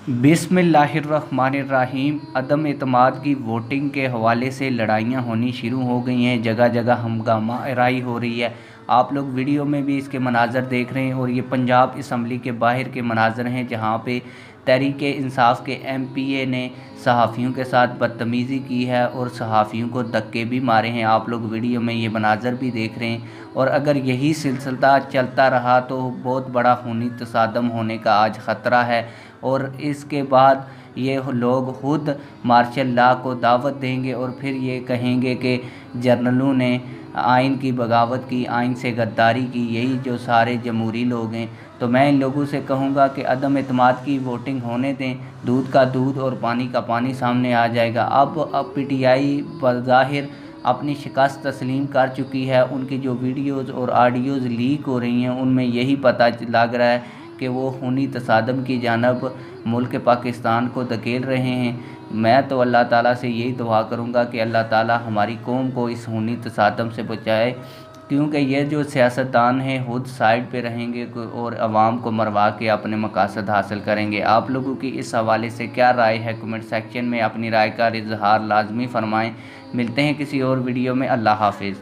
बिस्मिल्लाहिर्रहमानिर्रहीम। अदम एतमाद की वोटिंग के हवाले से लड़ाइयाँ होनी शुरू हो गई हैं, जगह जगह हंगामा आराई हो रही है। आप लोग वीडियो में भी इसके मनाज़र देख रहे हैं और ये पंजाब असम्बली के बाहर के मनाज़र हैं, जहाँ पे तहरीक इंसाफ के MPA ने सहाफ़ियों के साथ बदतमीज़ी की है और सहाफ़ियों को धक्के भी मारे हैं। आप लोग वीडियो में ये मनाज़र भी देख रहे हैं और अगर यही सिलसिला चलता रहा तो बहुत बड़ा खूनी तसादम होने का आज ख़तरा है। और इसके बाद ये लोग खुद मार्शल लॉ को दावत देंगे और फिर ये कहेंगे कि जर्नलों ने आइन की बगावत की, आइन से गद्दारी की, यही जो सारे जमहूरी लोग हैं। तो मैं इन लोगों से कहूँगा कि अदम एतमाद की वोटिंग होने दें, दूध का दूध और पानी का पानी सामने आ जाएगा। अब PTI बज़ाहिर अपनी शिकस्त तस्लीम कर चुकी है। उनकी जो वीडियोज़ और ऑडियोज़ लीक हो रही हैं उनमें यही पता लग रहा है कि वो खूनी तसादम की जानब मुल्क पाकिस्तान को धकेल रहे हैं। मैं तो अल्लाह ताला से यही दुआ करूँगा कि अल्लाह ताला हमारी कौम को इस खूनी तसादम से बचाए, क्योंकि ये जो सियासतदान हैं खुद साइड पे रहेंगे और आवाम को मरवा के अपने मकासद हासिल करेंगे। आप लोगों की इस हवाले से क्या राय है? कमेंट सेक्शन में अपनी राय का इजहार लाजमी फरमाएँ। मिलते हैं किसी और वीडियो में। अल्लाह हाफिज़।